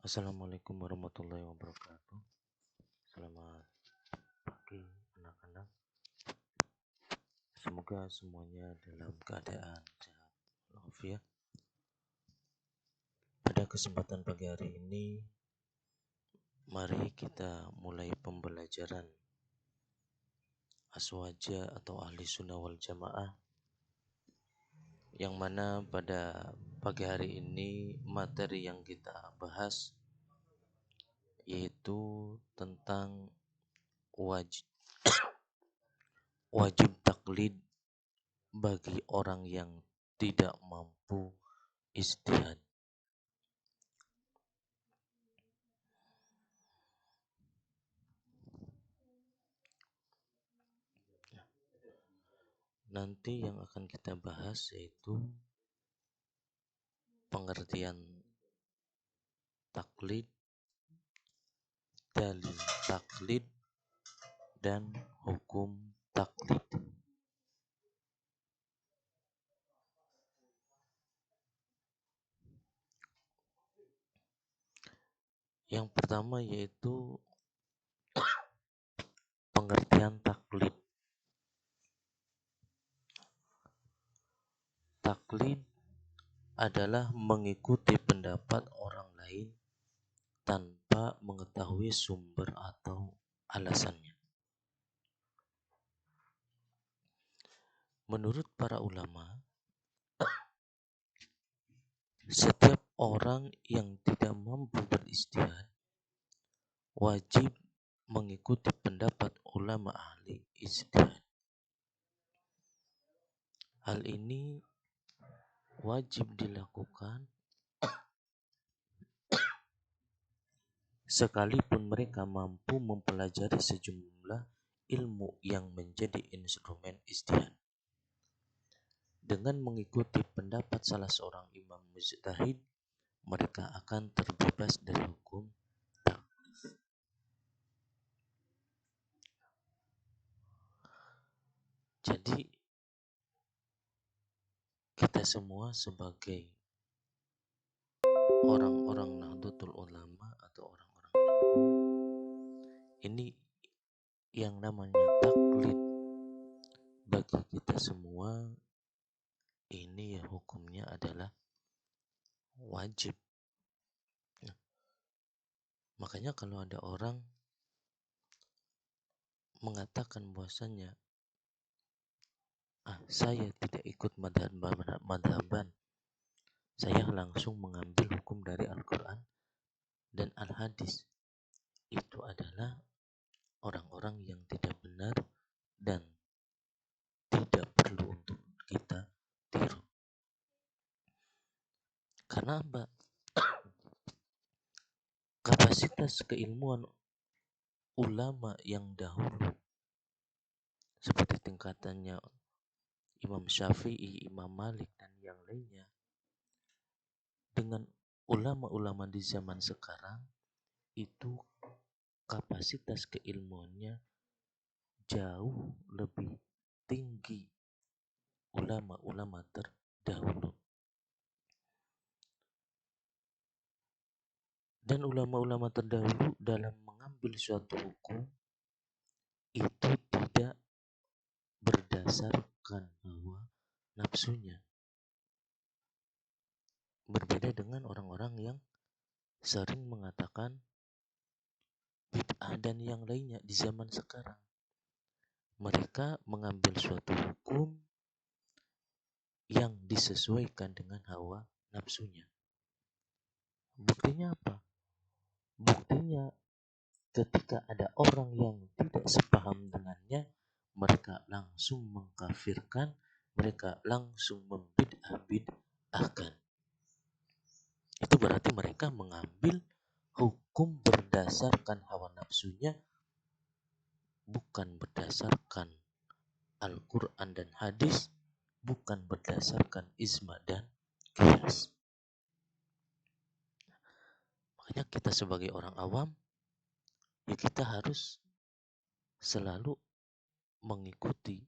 Assalamualaikum warahmatullahi wabarakatuh. Selamat pagi anak-anak. Semoga semuanya dalam keadaan sehat walafiat. Pada kesempatan pagi hari ini, mari kita mulai pembelajaran aswaja atau ahli sunnah wal jamaah, yang mana pada pagi hari ini materi yang kita bahas yaitu tentang wajib taklid bagi orang yang tidak mampu ijtihad. Nanti yang akan kita bahas yaitu pengertian taklid, dalil taklid, dan hukum taklid. Yang pertama yaitu pengertian taklid. Taklid adalah mengikuti pendapat orang lain tanpa mengetahui sumber atau alasannya. Menurut para ulama, setiap orang yang tidak mampu berijtihad wajib mengikuti pendapat ulama ahli ijtihad. Hal ini wajib dilakukan sekalipun mereka mampu mempelajari sejumlah ilmu yang menjadi instrumen ijtihad. Dengan mengikuti pendapat salah seorang imam mujtahid, mereka akan terbebas dari hukum taklid. Jadi kita semua sebagai orang-orang Nahdlatul Ulama atau orang-orang ilmu, ini yang namanya taklid bagi kita semua ini ya hukumnya adalah wajib. Nah, makanya kalau ada orang mengatakan bahwasanya saya tidak ikut madhaban, saya langsung mengambil hukum dari Al-Quran dan Al-Hadis, itu adalah orang-orang yang tidak benar dan tidak perlu untuk kita tiru. Karena apa? Kapasitas keilmuan ulama yang dahulu seperti tingkatannya Imam Syafi'i, Imam Malik, dan yang lainnya dengan ulama-ulama di zaman sekarang itu kapasitas keilmuannya jauh lebih tinggi ulama-ulama terdahulu. Dan ulama-ulama terdahulu dalam mengambil suatu hukum itu tidak berdasarkan hawa nafsunya. Berbeda dengan orang-orang yang sering mengatakan bid'ah dan yang lainnya di zaman sekarang. Mereka mengambil suatu hukum yang disesuaikan dengan hawa nafsunya. Buktinya apa? Buktinya ketika ada orang yang tidak sepaham dengannya, mereka langsung mengkafirkan, mereka langsung membid'ah-bid'ahkan. Itu berarti mereka mengambil hukum berdasarkan hawa nafsunya, bukan berdasarkan Al-Quran dan hadis, bukan berdasarkan ijma dan qiyas. Makanya kita sebagai orang awam, ya kita harus selalu mengikuti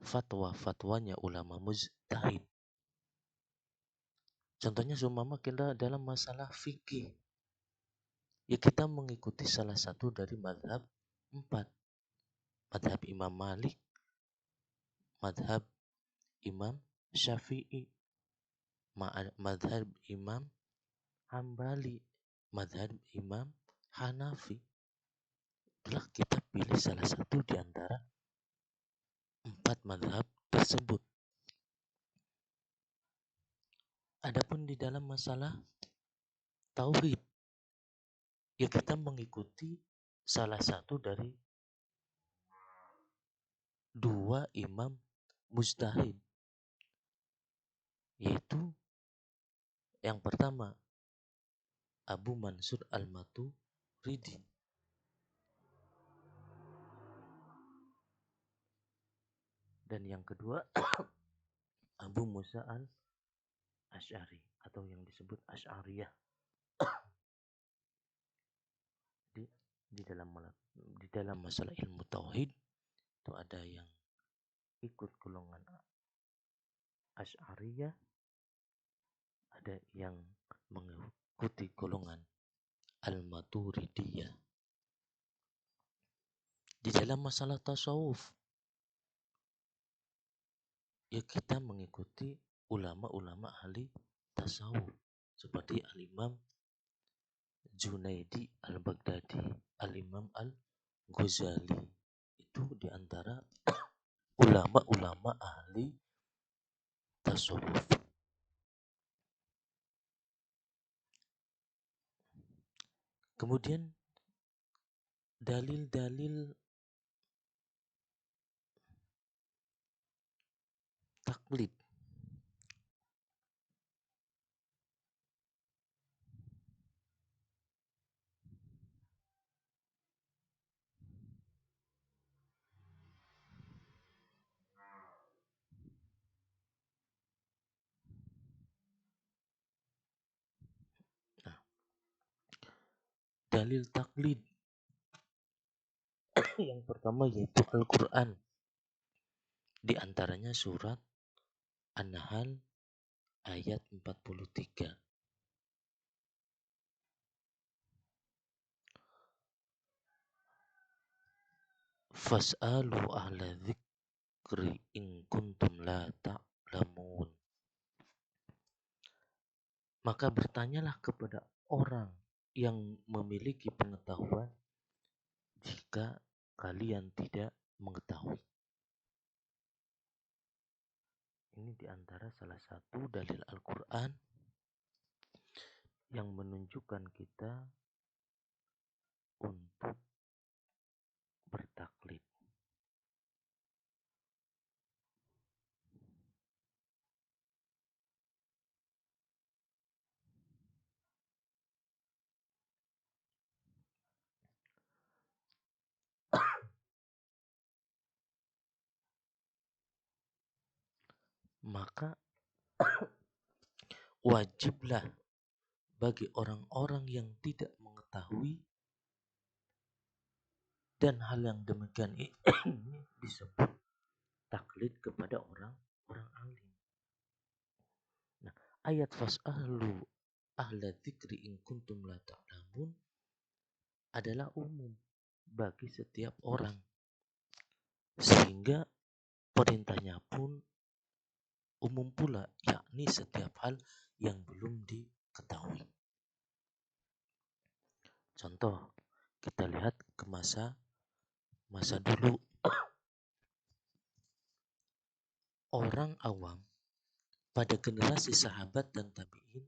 fatwa-fatwanya ulama mujtahid. Contohnya seumpama kita dalam masalah fikih, ya kita mengikuti salah satu dari madhab empat. Madhab Imam Malik, madhab Imam Syafi'i, madhab Imam Hambali, madhab Imam Hanafi. Itulah kita pilih salah satu di antara empat madhab tersebut. Adapun di dalam masalah tauhid, ya kita mengikuti salah satu dari dua imam mujtahid, yaitu yang pertama Abu Mansur Al-Maturidi, dan yang kedua Abu Musa Al-Asy'ari atau yang disebut Asy'ariyah. Di, di dalam masalah ilmu tauhid itu ada yang ikut golongan Asy'ariyah, ada yang mengikuti golongan Al-Maturidiyah. Di dalam masalah tasawuf, ya kita mengikuti ulama-ulama ahli tasawuf seperti Al-Imam Junaidi Al-Baghdadi, Al-Imam Al-Ghazali. Itu diantara ulama-ulama ahli tasawuf. Kemudian dalil-dalil taklid. Nah, dalil taklid yang pertama yaitu Al-Quran. Di antaranya surat An-Nahl ayat 43. Fas'alu ahla dzikri in kuntum la ta'lamun. Maka bertanyalah kepada orang yang memiliki pengetahuan jika kalian tidak mengetahui. Ini diantara salah satu dalil Al-Quran yang menunjukkan kita untuk bertaklid. Maka wajiblah bagi orang-orang yang tidak mengetahui, dan hal yang demikian ini disebut taklid kepada orang alim. Nah, ayat fas'alu ahla dzikri in kuntum la ta'lamun adalah umum bagi setiap orang, sehingga perintahnya pun umum pula, yakni setiap hal yang belum diketahui. Contoh, kita lihat ke masa dulu. Orang awam pada generasi sahabat dan tabi'in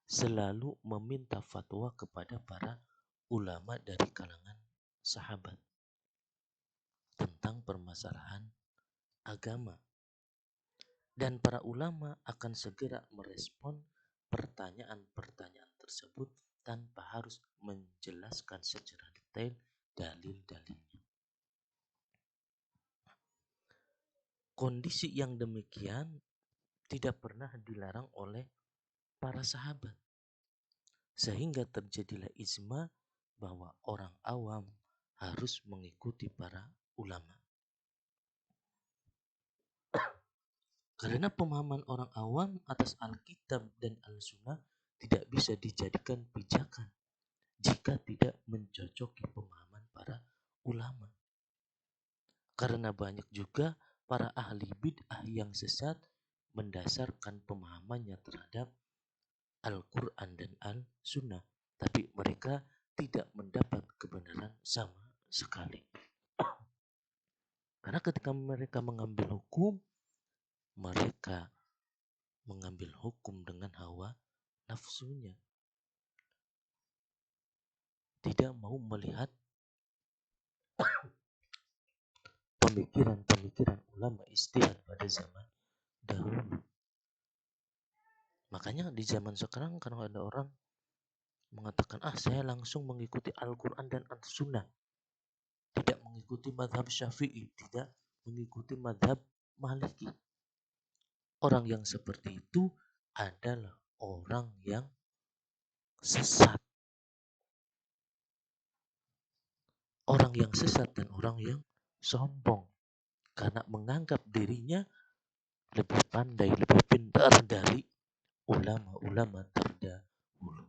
selalu meminta fatwa kepada para ulama dari kalangan sahabat tentang permasalahan agama. Dan para ulama akan segera merespon pertanyaan-pertanyaan tersebut tanpa harus menjelaskan secara detail dalil-dalilnya. Kondisi yang demikian tidak pernah dilarang oleh para sahabat, sehingga terjadilah ijma bahwa orang awam harus mengikuti para ulama. Karena pemahaman orang awam atas Alkitab dan Al-Sunnah tidak bisa dijadikan pijakan jika tidak mencocoki pemahaman para ulama. Karena banyak juga para ahli bid'ah yang sesat mendasarkan pemahamannya terhadap Al-Quran dan Al-Sunnah, tapi mereka tidak mendapat kebenaran sama sekali. Karena ketika mereka mengambil hukum, mereka mengambil hukum dengan hawa nafsunya. Tidak mau melihat pemikiran-pemikiran ulama istihad pada zaman dahulu. Makanya di zaman sekarang kalau ada orang mengatakan, saya langsung mengikuti Al-Quran dan Al-Sunnah, tidak mengikuti madhab Syafi'i, tidak mengikuti madhab Maliki. Orang yang seperti itu adalah orang yang sesat. Orang yang sesat dan orang yang sombong. Karena menganggap dirinya lebih pandai, lebih pintar dari ulama-ulama terdahulu.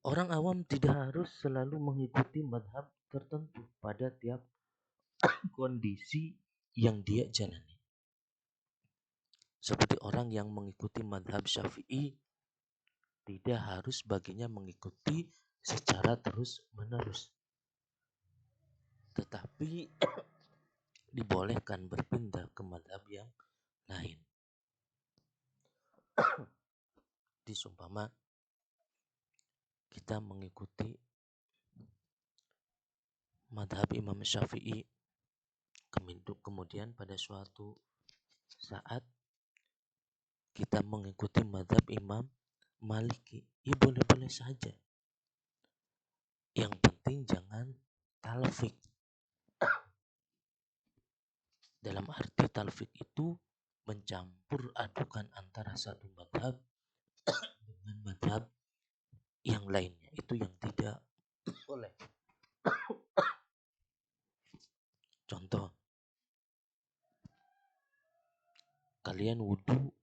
Orang awam tidak harus selalu mengikuti madhab tertentu pada tiap kondisi yang dia jalani. Seperti orang yang mengikuti madhab Syafi'i tidak harus baginya mengikuti secara terus-menerus. Tetapi dibolehkan berpindah ke madhab yang lain. Disumpama kita mengikuti madhab Imam Syafi'i, kemudian pada suatu saat kita mengikuti madhab Imam Maliki, ya boleh-boleh saja. Yang penting jangan talfik. Dalam arti talfik itu mencampur adukan antara satu madhab dengan madhab yang lainnya. Itu yang tidak boleh. Contoh, kalian wudhu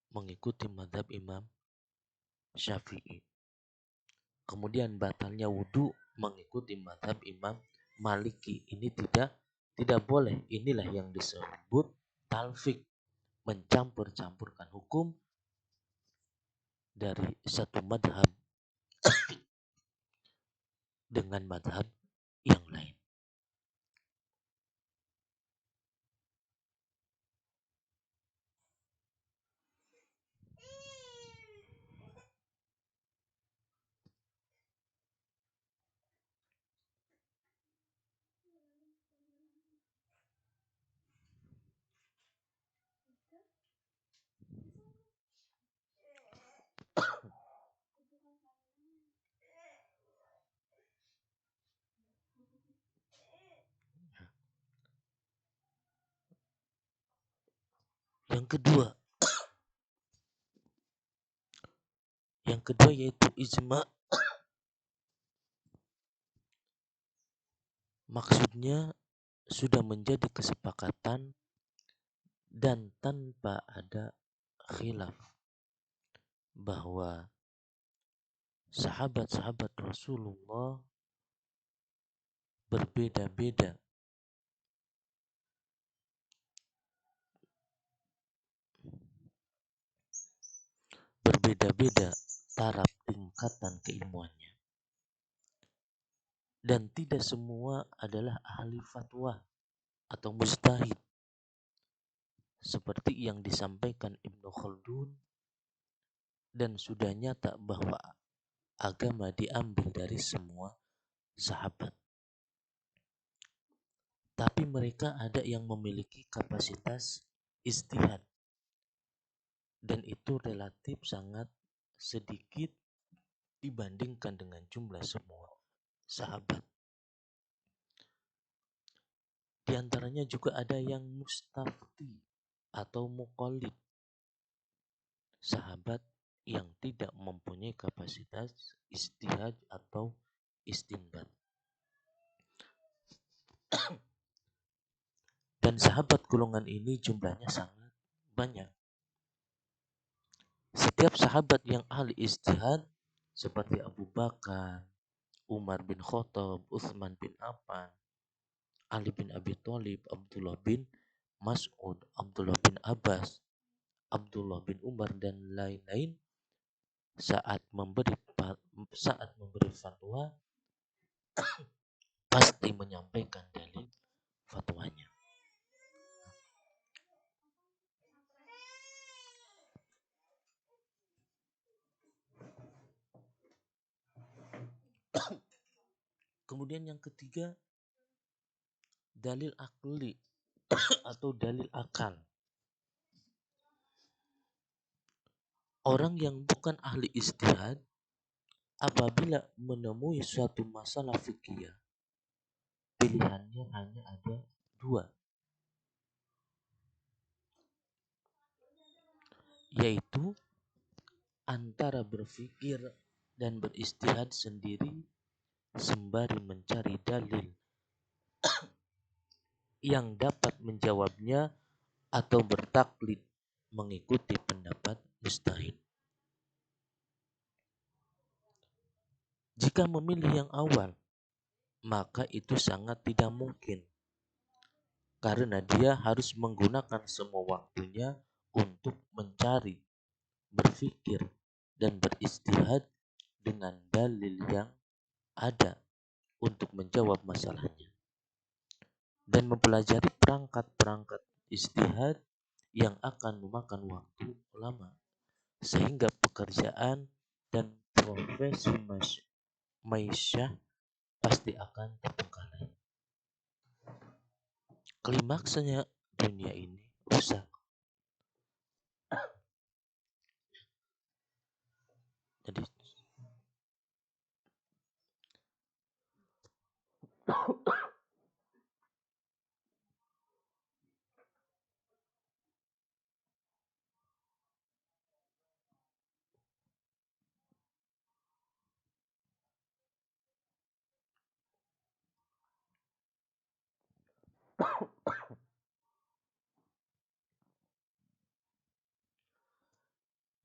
mengikuti madhab Imam Syafi'i. Kemudian batalnya wudhu mengikuti madhab Imam Maliki. Ini tidak boleh. Inilah yang disebut talfik, mencampur-campurkan hukum dari satu madhab dengan madhab yang lain. Yang kedua yaitu ijma. Maksudnya sudah menjadi kesepakatan dan tanpa ada khilaf bahwa sahabat-sahabat Rasulullah berbeda-beda taraf tingkatan keilmuannya, dan tidak semua adalah ahli fatwa atau mujtahid seperti yang disampaikan Ibnu Khaldun, dan sudah nyata bahwa agama diambil dari semua sahabat. Tapi mereka ada yang memiliki kapasitas ijtihad, dan itu relatif sangat sedikit dibandingkan dengan jumlah semua sahabat. Di antaranya juga ada yang mustafti atau muqallid, sahabat yang tidak mempunyai kapasitas ijtihad atau istinbat. Dan sahabat golongan ini jumlahnya sangat banyak. Setiap sahabat yang ahli ijtihad seperti Abu Bakar, Umar bin Khattab, Utsman bin Affan, Ali bin Abi Thalib, Abdullah bin Mas'ud, Abdullah bin Abbas, Abdullah bin Umar dan lain-lain saat memberi fatwa pasti menyampaikan dalil fatwanya. Kemudian yang ketiga, dalil akli atau dalil akal. Orang yang bukan ahli ijtihad apabila menemui suatu masalah fikih, pilihannya hanya ada dua, yaitu antara berpikir dan beristihad sendiri sembari mencari dalil yang dapat menjawabnya atau bertaklid mengikuti pendapat mustahid. Jika memilih yang awal, maka itu sangat tidak mungkin karena dia harus menggunakan semua waktunya untuk mencari, berpikir, dan beristihad dengan dalil yang ada untuk menjawab masalahnya dan mempelajari perangkat-perangkat istihad yang akan memakan waktu lama sehingga pekerjaan dan profesi Maisyah pasti akan terbengkalai. Klimaksnya dunia ini rusak. Jadi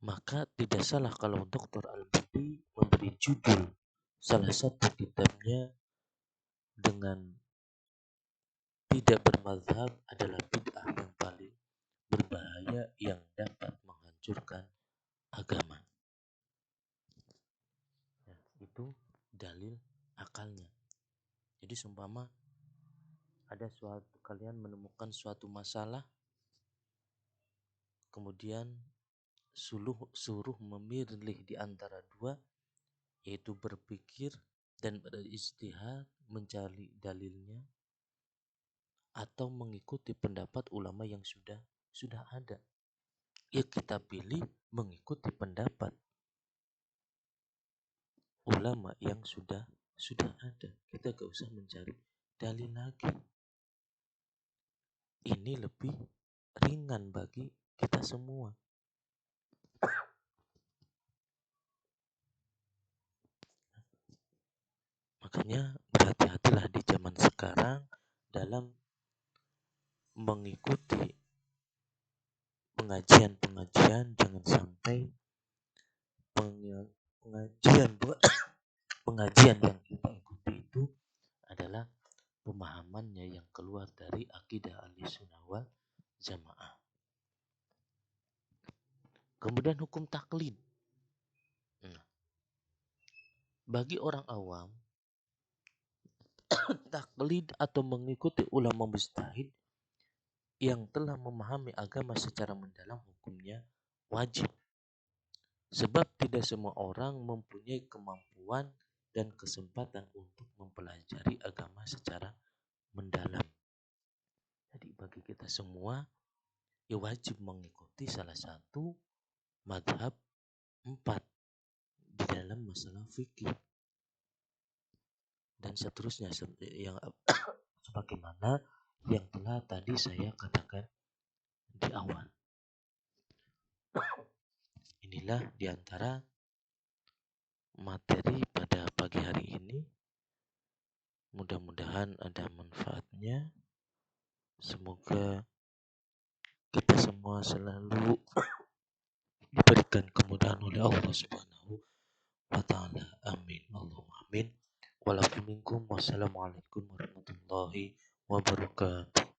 maka tidak salah kalau Dr. Al-Budi memberi judul salah satu kitabnya dengan tidak bermazhab adalah bid'ah yang paling berbahaya yang dapat menghancurkan agama. Ya, itu dalil akalnya. Jadi seumpama ada suatu kalian menemukan suatu masalah, kemudian suruh memilih di antara dua, yaitu berpikir dan beristihad mencari dalilnya atau mengikuti pendapat ulama yang sudah ada. Ya kita pilih mengikuti pendapat ulama yang sudah ada. Kita gak usah mencari dalil lagi. Ini lebih ringan bagi kita semua. Makanya berhati-hatilah di zaman sekarang dalam mengikuti pengajian-pengajian. Jangan sampai pengajian pengajian yang kita ikuti itu adalah pemahamannya yang keluar dari akidah Ahlussunnah wal Jamaah. Kemudian hukum taklid. Nah, bagi orang awam, taklid atau mengikuti ulama mujtahid yang telah memahami agama secara mendalam hukumnya wajib. Sebab tidak semua orang mempunyai kemampuan dan kesempatan untuk mempelajari agama secara mendalam. Jadi bagi kita semua, ya wajib mengikuti salah satu madhab 4 di dalam masalah fikih. Dan seterusnya yang sebagaimana yang telah tadi saya katakan di awal. Inilah diantara materi pada pagi hari ini. Mudah-mudahan ada manfaatnya. Semoga kita semua selalu diberikan kemudahan oleh Allah Subhanahu wa taala. Amin. Allahumma amin. Wassalamualaikum warahmatullahi wabarakatuh.